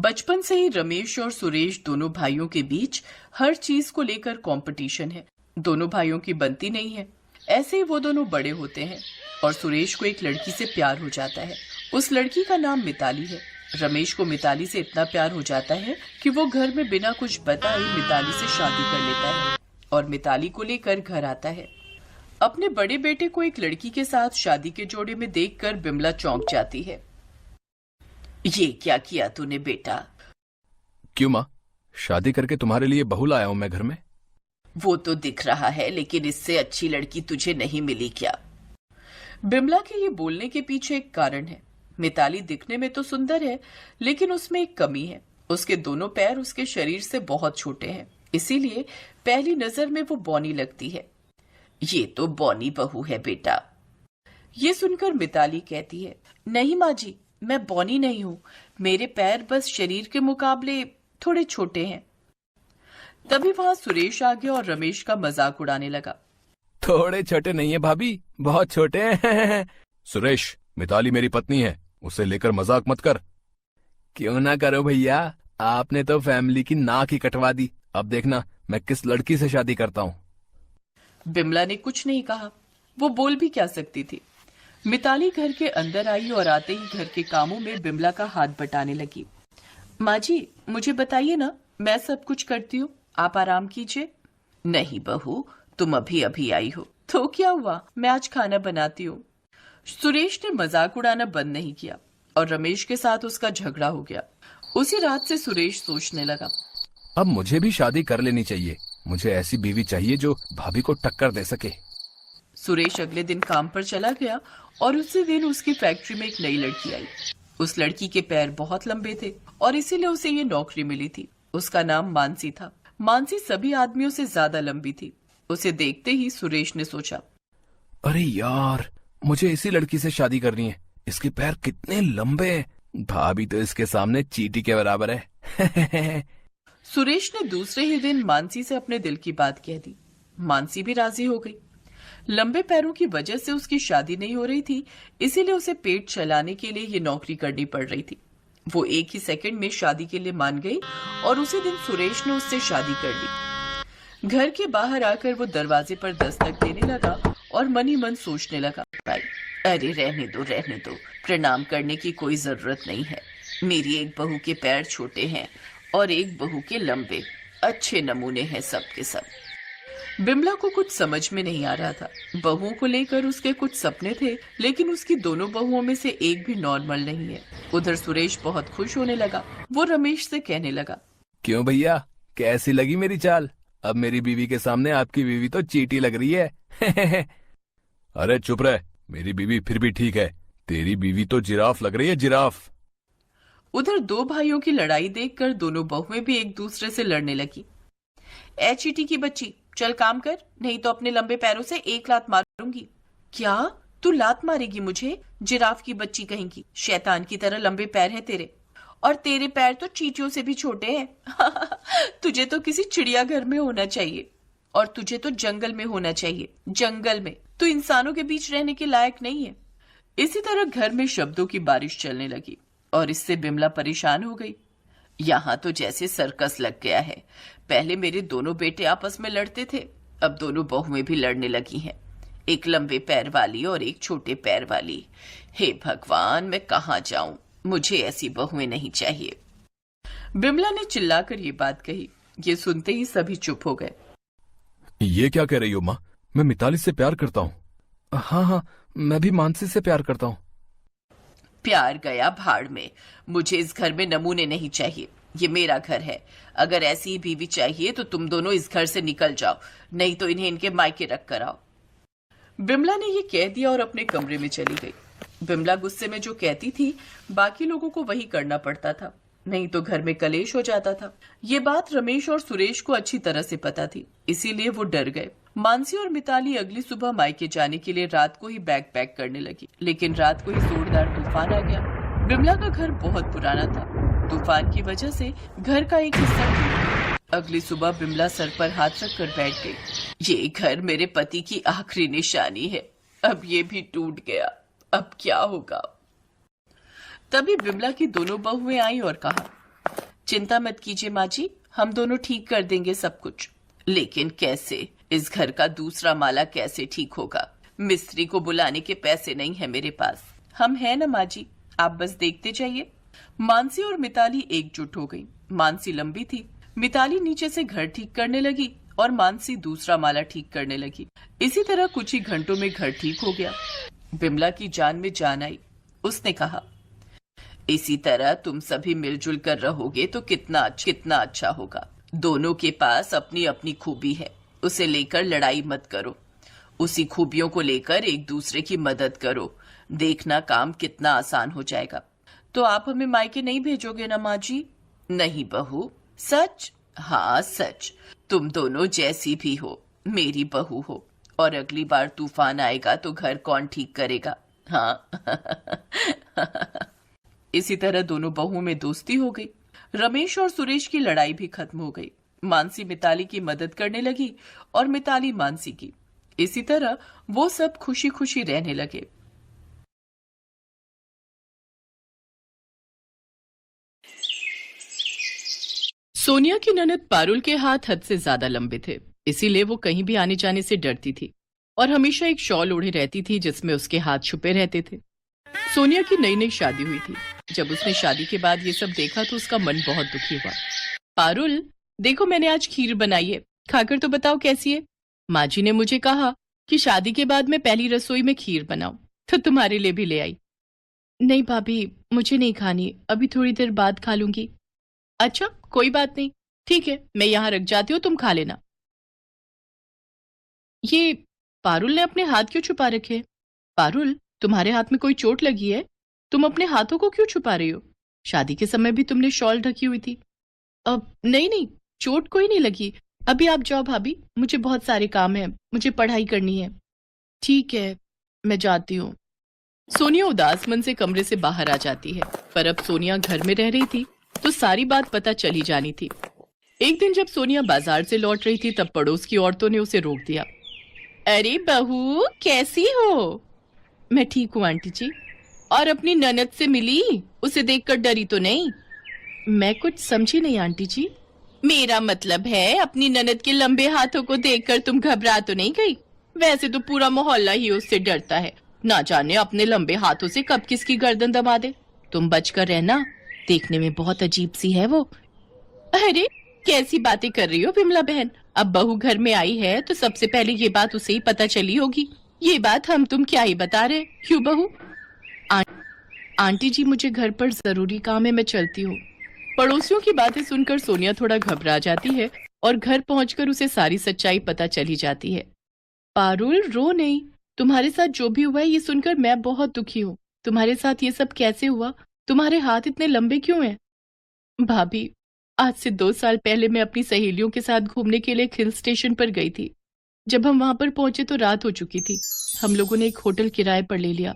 बचपन से ही रमेश और सुरेश दोनों भाइयों के बीच हर चीज को लेकर कंपटीशन है। दोनों भाइयों की बनती नहीं है। ऐसे ही वो दोनों बड़े होते हैं और सुरेश को एक लड़की से प्यार हो जाता है। उस लड़की का नाम मिताली है। रमेश को मिताली से इतना प्यार हो जाता है कि वो घर में बिना कुछ बताए मिताली से शादी कर लेता है और मिताली को लेकर घर आता है। अपने बड़े बेटे को एक लड़की के साथ शादी के जोड़े में देखकर बिमला चौंक जाती है। ये क्या किया तूने बेटा? क्यों माँ, शादी करके तुम्हारे लिए बहू लाया हूं मैं घर में। वो तो दिख रहा है, लेकिन इससे अच्छी लड़की तुझे नहीं मिली क्या? बिमला के ये बोलने के पीछे एक कारण है। मिताली दिखने में तो सुंदर है, लेकिन उसमें एक कमी है। उसके दोनों पैर उसके शरीर से बहुत छोटे हैं, इसीलिए पहली नजर में वो बौनी लगती है। ये तो बौनी बहू है बेटा। ये सुनकर मिताली कहती है, नहीं माँ जी, मैं बौनी नहीं हूँ, मेरे पैर बस शरीर के मुकाबले थोड़े छोटे हैं। तभी वहां सुरेश आ गया और रमेश का मजाक उड़ाने लगा। थोड़े छोटे नहीं है भाभी, बहुत छोटे हैं। सुरेश, मिताली मेरी पत्नी है, उसे लेकर मजाक मत कर। क्यों ना करो भैया, आपने तो फैमिली की नाक ही कटवा दी। अब देखना मैं किस लड़की से शादी करता हूँ। बिमला ने कुछ नहीं कहा, वो बोल भी क्या सकती थी। मिताली घर के अंदर आई और आते ही घर के कामों में बिमला का हाथ बटाने लगी। माँ जी, मुझे बताइए ना, मैं सब कुछ करती हूँ, आप आराम कीजिए। नहीं बहू, तुम अभी अभी आई हो तो क्या हुआ, मैं आज खाना बनाती हूँ। सुरेश ने मजाक उड़ाना बंद नहीं किया और रमेश के साथ उसका झगड़ा हो गया। उसी रात से सुरेश सोचने लगा, अब मुझे भी शादी कर लेनी चाहिए। मुझे ऐसी बीवी चाहिए जो भाभी को टक्कर दे सके। सुरेश अगले दिन काम पर चला गया और उसी दिन उसकी फैक्ट्री में एक नई लड़की आई। उस लड़की के पैर बहुत लंबे थे और इसीलिए उसे ये नौकरी मिली थी। उसका नाम मानसी था। मानसी सभी आदमियों से ज्यादा लंबी थी। उसे देखते ही सुरेश ने सोचा, अरे यार, मुझे इसी लड़की से शादी करनी है। इसके पैर कितने लंबे हैं। भाभी तो इसके सामने चींटी के बराबर है। सुरेश ने दूसरे ही दिन मानसी से अपने दिल की बात कह दी। मानसी भी राजी हो गई। लंबे पैरों की वजह से उसकी शादी नहीं हो रही थी, इसीलिए उसे पेट चलाने के लिए ये नौकरी करनी पड़ रही थी। वो एक ही सेकंड में शादी के लिए मान गई और उसी दिन सुरेश ने उससे शादी कर ली। घर के बाहर आकर वो दरवाजे पर दस्तक देने लगा और मन ही मन सोचने लगा, अरे रहने दो, प्रणाम करने की कोई जरूरत नहीं है। मेरी एक बहू के पैर छोटे हैं और एक बहू के लंबे, अच्छे नमूने हैं सब के सब। बिमला को कुछ समझ में नहीं आ रहा था। बहुओं को लेकर उसके कुछ सपने थे, लेकिन उसकी दोनों बहुओं में से एक भी नॉर्मल नहीं है। उधर सुरेश बहुत खुश होने लगा। वो रमेश से कहने लगा, क्यों भैया, कैसी लगी मेरी चाल? अब मेरी बीवी के सामने आपकी बीवी तो चींटी लग रही है। अरे चुप रह, मेरी बीवी फिर भी ठीक है, तेरी बीवी तो जिराफ लग रही है, जिराफ। उधर दो भाइयों की लड़ाई देखकर दोनों बहुएं भी एक दूसरे से लड़ने लगी। ए चींटी की बच्ची, चल काम कर, नहीं तो अपने लंबे पैरों से एक लात मारूंगी। क्या तू लात मारेगी मुझे? जिराफ की बच्ची कहेंगी। शैतान की तरह लंबे पैर हैं तेरे, और तेरे पैर तो चींटियों से भी छोटे हैं। तुझे तो किसी चिड़ियाघर में होना चाहिए, और तुझे तो जंगल में होना चाहिए। जंगल में तू इंसानों के बीच रहने के लायक नहीं है। इसी तरह घर में शब्दों की बारिश चलने लगी और इससे बिमला परेशान हो गई। यहाँ तो जैसे सर्कस लग गया है। पहले मेरे दोनों बेटे आपस में लड़ते थे, अब दोनों बहुएं भी लड़ने लगी हैं, एक लंबे पैर वाली और एक छोटे पैर वाली। हे भगवान, मैं कहाँ जाऊं? मुझे ऐसी बहुएं नहीं चाहिए। बिमला ने चिल्लाकर ये बात कही। ये सुनते ही सभी चुप हो गए। ये क्या कह रही हो माँ? मैं मिताली से प्यार करता हूँ। हाँ, मैं भी मानसी से प्यार करता हूँ। प्यार गया भाड़ में। मुझे इस घर में नमूने नहीं चाहिए। ये मेरा घर है। अगर ऐसी ही बीवी चाहिए तो तुम दोनों इस घर से निकल जाओ, नहीं तो इन्हें इनके मायके रख कर आओ। बिमला ने ये कह दिया और अपने कमरे में चली गई। बिमला गुस्से में जो कहती थी, बाकी लोगों को वही करना पड़ता था, नहीं तो घर में कलेश हो जाता था। ये बात रमेश और सुरेश को अच्छी तरह से पता थी, इसीलिए वो डर गए। मानसी और मिताली अगली सुबह मायके जाने के लिए रात को ही बैग पैक करने लगी, लेकिन रात को ही जोरदार तूफान आ गया। बिमला का घर बहुत पुराना था। तूफान की वजह से घर का एक हिस्सा टूट गया। अगली सुबह बिमला सर पर हाथ रख कर बैठ गई। ये घर मेरे पति की आखिरी निशानी है, अब ये भी टूट गया, अब क्या होगा? तभी बिमला की दोनों बहुएं आई और कहा, चिंता मत कीजिए माँ जी, हम दोनों ठीक कर देंगे सब कुछ। लेकिन कैसे? इस घर का दूसरा माला कैसे ठीक होगा? मिस्त्री को बुलाने के पैसे नहीं है मेरे पास। हम हैं ना माँ जी, आप बस देखते जाइए। मानसी और मिताली एकजुट हो गई। मानसी लंबी थी, मिताली नीचे से घर ठीक करने लगी और मानसी दूसरा माला ठीक करने लगी। इसी तरह कुछ ही घंटों में घर ठीक हो गया। बिमला की जान में जान आई। उसने कहा, इसी तरह तुम सभी मिलजुल कर रहोगे तो कितना अच्छा होगा। दोनों के पास अपनी अपनी खूबी है, उसे लेकर लड़ाई मत करो। उसी खूबियों को लेकर एक दूसरे की मदद करो, देखना काम कितना आसान हो जाएगा। तो आप हमें मायके नहीं भेजोगे ना माँ जी? नहीं बहू। सच? हाँ सच। तुम दोनों जैसी भी हो मेरी बहू हो, और अगली बार तूफान आएगा तो घर कौन ठीक करेगा? हाँ। इसी तरह दोनों बहुओं में दोस्ती हो गई। रमेश और सुरेश की लड़ाई भी खत्म हो गई। मानसी मिताली की मदद करने लगी और मिताली मानसी की। इसी तरह वो सब खुशी खुशी रहने लगे। सोनिया की ननद पारुल के हाथ हद से ज्यादा लंबे थे, इसीलिए वो कहीं भी आने जाने से डरती थी और हमेशा एक शॉल ओढ़े रहती थी जिसमें उसके हाथ छुपे रहते थे। सोनिया की नई नई शादी हुई थी। जब उसने शादी के बाद ये सब देखा तो उसका मन बहुत दुखी हुआ। पारुल, देखो मैंने आज खीर बनाई है, खाकर तो बताओ कैसी है। माँ जी ने मुझे कहा कि शादी के बाद मैं पहली रसोई में खीर बनाऊं, तो तुम्हारे लिए भी ले आई। नहीं भाभी, मुझे नहीं खानी, अभी थोड़ी देर बाद खा लूंगी। अच्छा कोई बात नहीं, ठीक है, मैं यहाँ रख जाती हूँ, तुम खा लेना। ये पारुल ने अपने हाथ क्यों छुपा रखे? पारुल, तुम्हारे हाथ में कोई चोट लगी है? तुम अपने हाथों को क्यों छुपा रही हो? शादी के समय भी तुमने शॉल ढकी हुई थी। अब नहीं नहीं, चोट कोई नहीं लगी। अभी आप जाओ भाभी, मुझे बहुत सारे काम है, मुझे पढ़ाई करनी है। ठीक है, मैं जाती हूँ। सोनिया उदास मन से कमरे से बाहर आ जाती है, पर अब सोनिया घर में रह रही थी तो सारी बात पता चली जानी थी। एक दिन जब सोनिया बाजार से लौट रही थी तब पड़ोस की औरतों ने उसे रोक दिया। अरे बहू, कैसी हो? मैं ठीक हूँ आंटी जी। और अपनी ननद से मिली? उसे देखकर डरी तो नहीं? मैं कुछ समझी नहीं आंटी जी। मेरा मतलब है अपनी ननद के लंबे हाथों को देखकर तुम घबरा तो नहीं गई? वैसे तो पूरा मोहल्ला ही उससे डरता है, ना जाने अपने लंबे हाथों से कब किसकी गर्दन दबा दे। तुम बचकर रहना, देखने में बहुत अजीब सी है वो। अरे कैसी बातें कर रही हो विमला बहन? अब बहू घर में आई है तो सबसे पहले ये बात उसे ही पता चली होगी। ये बात हम तुम क्या ही बता रहे, क्यों बहू? आंटी जी, मुझे घर पर जरूरी काम है, मैं चलती हूँ। पड़ोसियों की बातें सुनकर सोनिया थोड़ा घबरा जाती है और घर पहुंचकर उसे सारी सच्चाई पता चली जाती है। पारुल, रो नहीं, तुम्हारे साथ जो भी हुआ है ये सुनकर मैं बहुत दुखी हूँ। तुम्हारे साथ ये सब कैसे हुआ? तुम्हारे हाथ इतने लंबे क्यों हैं? भाभी, आज से 2 साल पहले मैं अपनी सहेलियों के साथ घूमने के लिए एक हिल स्टेशन पर गई थी। जब हम वहां पर पहुंचे तो रात हो चुकी थी। हम लोगों ने एक होटल किराए पर ले लिया।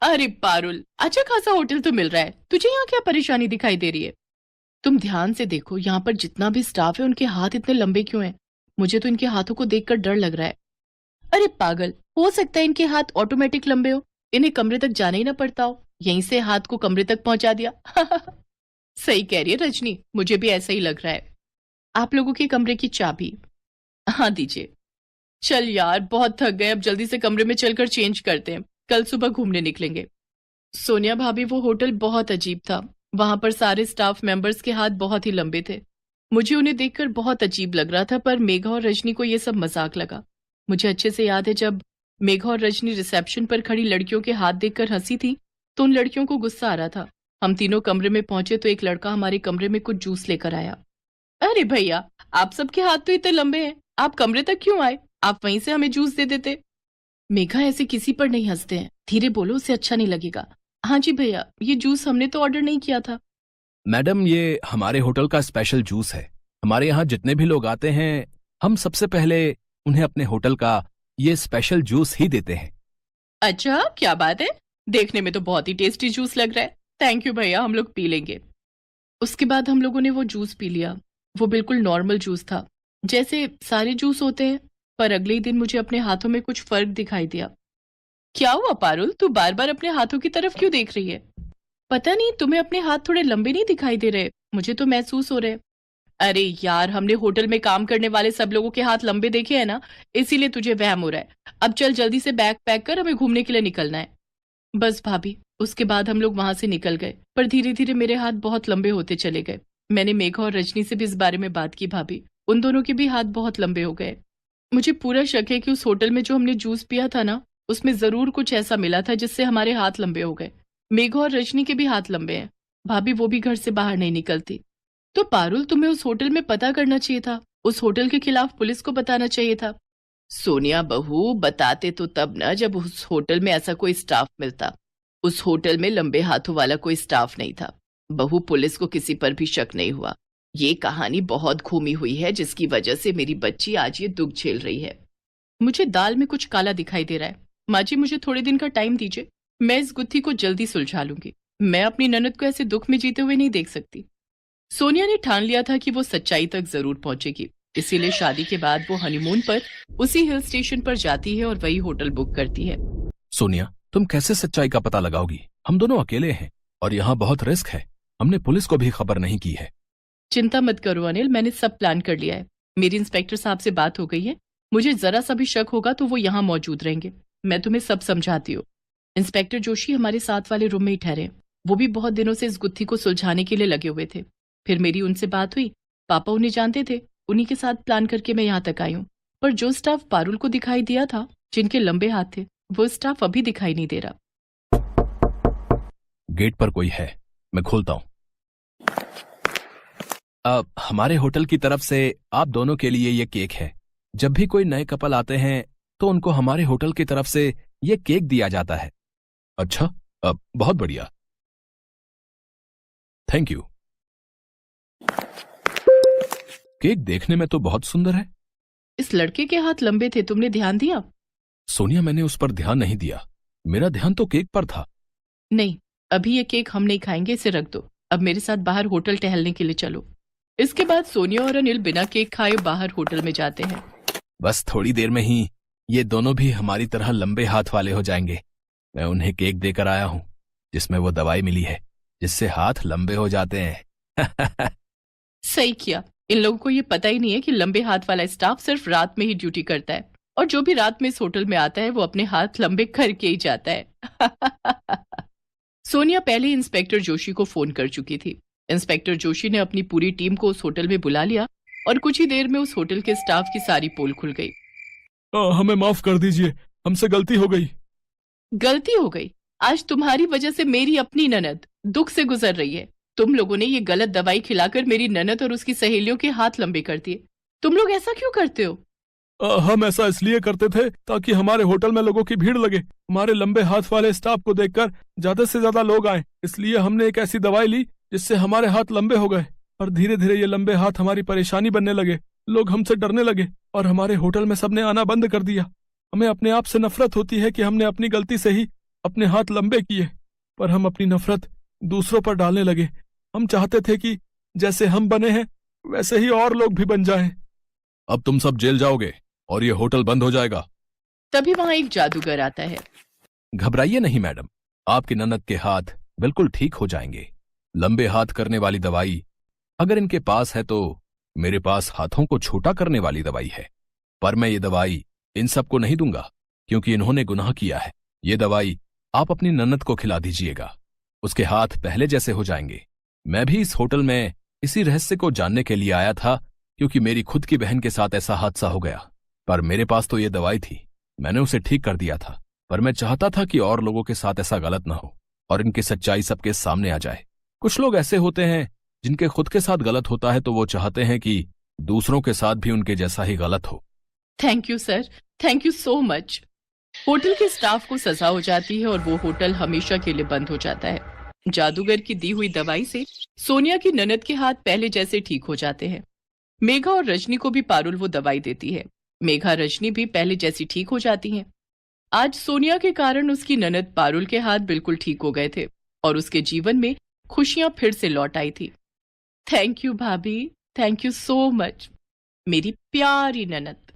अरे पारुल, अच्छा खासा होटल तो मिल रहा है, तुझे यहाँ क्या परेशानी दिखाई दे रही है? तुम ध्यान से देखो, यहाँ पर जितना भी स्टाफ है उनके हाथ इतने लंबे क्यों हैं? मुझे तो इनके हाथों को देखकर डर लग रहा है। अरे पागल, हो सकता है इनके हाथ ऑटोमेटिक लंबे हो, इन्हें कमरे तक जाना ही ना पड़ता हो, यहीं से हाथ को कमरे तक पहुंचा दिया। सही कह रही है रजनी, मुझे भी ऐसा ही लग रहा है। आप लोगों के कमरे की चाबी? हाँ दीजिए। चल यार, बहुत थक गए, अब जल्दी से कमरे में चलकर चेंज करते हैं, कल सुबह घूमने निकलेंगे। सोनिया भाभी, वो होटल बहुत अजीब था। वहां पर सारे स्टाफ मेंबर्स के हाथ बहुत ही लंबे थे। मुझे उन्हें देखकर बहुत अजीब लग रहा था, पर मेघा और रजनी को यह सब मजाक लगा। मुझे अच्छे से याद है जब मेघा और रजनी रिसेप्शन पर खड़ी लड़कियों के हाथ देखकर हंसी थी तो उन लड़कियों को गुस्सा आ रहा था। हम तीनों कमरे में पहुंचे तो एक लड़का हमारे कमरे में कुछ जूस लेकर आया। अरे भैया, आप सबके हाथ तो इतने लंबे हैं, आप कमरे तक क्यों आए? आप वहीं से हमें जूस दे देते। मेघा, ऐसे किसी पर नहीं हंसते हैं, धीरे बोलो, उसे अच्छा नहीं लगेगा। हाँ जी भैया, ये जूस हमने तो ऑर्डर नहीं किया था। मैडम, ये हमारे होटल का स्पेशल जूस है। हमारे यहाँ जितने भी लोग आते हैं हम सबसे पहले उन्हें अपने होटल का ये स्पेशल जूस ही देते हैं। अच्छा, क्या बात है, देखने में तो बहुत ही टेस्टी जूस लग रहा है। थैंक यू भैया, हम लोग पी लेंगे। उसके बाद हम लोगों ने वो जूस पी लिया। वो बिल्कुल नॉर्मल जूस था, जैसे सारे जूस होते हैं, पर अगले ही दिन मुझे अपने हाथों में कुछ फर्क दिखाई दिया। क्या हुआ पारुल, तू बार बार अपने हाथों की तरफ क्यों देख रही है? पता नहीं, तुम्हें अपने हाथ थोड़े लंबे नहीं दिखाई दे रहे? मुझे तो महसूस हो रहा है। अरे यार, हमने होटल में काम करने वाले सब लोगों के हाथ लंबे देखे हैं ना, इसीलिए तुझे वहम हो रहा है। अब चल जल्दी से बैग पैक कर, हमें घूमने के लिए निकलना है। बस भाभी, उसके बाद हम लोग वहां से निकल गए, पर धीरे धीरे मेरे हाथ बहुत लंबे होते चले गए। मैंने मेघा और रजनी से भी इस बारे में बात की भाभी, उन दोनों के भी हाथ बहुत लंबे हो गए। मुझे पूरा शक है कि उस होटल में जो हमने जूस पिया था ना, उसमें जरूर कुछ ऐसा मिला था जिससे हमारे हाथ लंबे हो गए। मेघा और रजनी के भी हाथ लंबे हैं भाभी, वो भी घर से बाहर नहीं निकलती। तो पारुल, तुम्हें उस होटल में पता करना चाहिए था, उस होटल के खिलाफ पुलिस को बताना चाहिए था। सोनिया बहू, बताते तो तब ना जब उस होटल में ऐसा कोई स्टाफ मिलता। उस होटल में लंबे हाथों वाला कोई स्टाफ नहीं था। बहू, पुलिस को किसी पर भी शक नहीं हुआ। ये कहानी बहुत घूमी हुई है, जिसकी वजह से मेरी बच्ची आज ये दुख झेल रही है। मुझे दाल में कुछ काला दिखाई दे रहा है। माँ जी, मुझे थोड़े दिन का टाइम दीजिए, मैं इस गुत्थी को जल्दी सुलझा लूंगी। मैं अपनी ननद को ऐसे दुख में जीते हुए नहीं देख सकती। सोनिया ने ठान लिया था कि वो सच्चाई तक जरूर पहुंचेगी, इसीलिए शादी के बाद वो हनीमून पर उसी हिल स्टेशन पर जाती है और वही होटल बुक करती है। सोनिया, तुम कैसे सच्चाई का पता लगाओगी? हम दोनों अकेले हैं और यहाँ बहुत रिस्क है। हमने पुलिस को भी खबर नहीं की है। चिंता मत करो अनिल, मैंने सब प्लान कर लिया है। मेरी इंस्पेक्टर साहब से बात हो गई है। मुझे जरा सा भी शक होगा तो वो यहाँ मौजूद रहेंगे। मैं तुम्हें सब समझाती हूँ। इंस्पेक्टर जोशी हमारे साथ वाले रूम में ही ठहरे। वो भी बहुत दिनों से इस गुत्थी को सुलझाने के लिए लगे हुए थे। फिर मेरी उनसे बात हुई, पापा उन्हें जानते थे, उन्हीं के साथ प्लान करके मैं यहाँ तक आई हूँ। पर जो स्टाफ पारुल को दिखाई दिया था, जिनके लंबे हाथ थे, वो स्टाफ अभी दिखाई नहीं दे रहा। गेट पर कोई है, मैं खोलता हूँ। अब हमारे होटल की तरफ से आप दोनों के लिए ये केक है। जब भी कोई नए कपल आते हैं तो उनको हमारे होटल की तरफ से ये केक दिया जाता है। अच्छा, अब बहुत बढ़िया, थैंक यू। केक देखने में तो बहुत सुंदर है। इस लड़के के हाथ लंबे थे, तुमने ध्यान दिया? सोनिया, मैंने उस पर ध्यान नहीं दिया। मेरा ध्यान तो केक पर था। नहीं, अभी ये केक हम नहीं खाएंगे, इसे रख दो। अब मेरे साथ बाहर होटल टहलने के लिए चलो। इसके बाद सोनिया और अनिल बिना केक खाए बाहर होटल में जाते हैं। बस थोड़ी देर में ही ये दोनों भी हमारी तरह लंबे हाथ वाले हो जाएंगे। मैं उन्हें केक देकर आया हूं जिसमें वो दवाई मिली है जिससे हाथ लंबे हो जाते हैं। सही किया। इन लोगों को ये पता ही नहीं है कि लंबे हाथ वाला स्टाफ सिर्फ रात में ही ड्यूटी करता है, और जो भी रात में इस होटल में आता है वो अपने हाथ लंबे करके ही जाता है। सोनिया पहले इंस्पेक्टर जोशी को फोन कर चुकी थी। इंस्पेक्टर जोशी ने अपनी पूरी टीम को उस होटल में बुला लिया और कुछ ही देर में उस होटल के स्टाफ की सारी पोल खुल गई। हमें माफ कर दीजिए, हमसे गलती हो गई। गलती हो गई? आज तुम्हारी वजह से मेरी अपनी ननद दुख से गुजर रही है। तुम लोगों ने ये गलत दवाई खिलाकर मेरी ननद और उसकी सहेलियों के हाथ लंबे कर दिए। तुम लोग ऐसा क्यों करते हो? हम ऐसा इसलिए करते थे ताकि हमारे होटल में लोगों की भीड़ लगे। हमारे लंबे हाथ वाले स्टाफ को देखकर ज्यादा से ज्यादा लोग आए, इसलिए हमने एक ऐसी दवाई ली जिससे हमारे हाथ लंबे हो गए। और धीरे धीरे ये लंबे हाथ हमारी परेशानी बनने लगे। लोग हमसे डरने लगे और हमारे होटल में सबने आना बंद कर दिया। हमें अपने आप से नफरत होती है कि हमने अपनी गलती से ही अपने हाथ लंबे किए, पर हम अपनी नफरत दूसरों पर डालने लगे। हम चाहते थे कि जैसे हम बने हैं वैसे ही और लोग भी बन जाएं। अब तुम सब जेल जाओगे और ये होटल बंद हो जाएगा। तभी वहां एक जादूगर आता है। घबराइए नहीं मैडम, आपकी ननद के हाथ बिल्कुल ठीक हो जाएंगे। लंबे हाथ करने वाली दवाई अगर इनके पास है तो मेरे पास हाथों को छोटा करने वाली दवाई है। पर मैं ये दवाई इन सबको नहीं दूंगा क्योंकि इन्होंने गुनाह किया है। ये दवाई आप अपनी ननद को खिला दीजिएगा, उसके हाथ पहले जैसे हो जाएंगे। मैं भी इस होटल में इसी रहस्य को जानने के लिए आया था क्योंकि मेरी खुद की बहन के साथ ऐसा हादसा हो गया। पर मेरे पास तो ये दवाई थी, मैंने उसे ठीक कर दिया था। पर मैं चाहता था कि और लोगों के साथ ऐसा गलत ना हो और इनकी सच्चाई सबके सामने आ जाए। कुछ लोग ऐसे होते हैं जिनके खुद के साथ गलत होता है तो वो चाहते हैं कि दूसरों के साथ भी उनके जैसा ही गलत हो। Thank you sir, thank you so much. Hotel के स्टाफ को सजा हो जाती है और वो होटल हमेशा के लिए बंद हो जाता है। जादूगर की दी हुई दवाई से सोनिया की ननद के हाथ पहले जैसे ठीक हो जाते हैं। मेघा और रजनी को भी पारुल वो दवाई देती है। मेघा रजनी भी पहले जैसी ठीक हो जाती हैं। आज सोनिया के कारण उसकी ननद पारुल के हाथ बिल्कुल ठीक हो गए थे और उसके जीवन में खुशियां फिर से लौट आई थी। थैंक यू भाभी, थैंक यू सो मच, मेरी प्यारी ननद।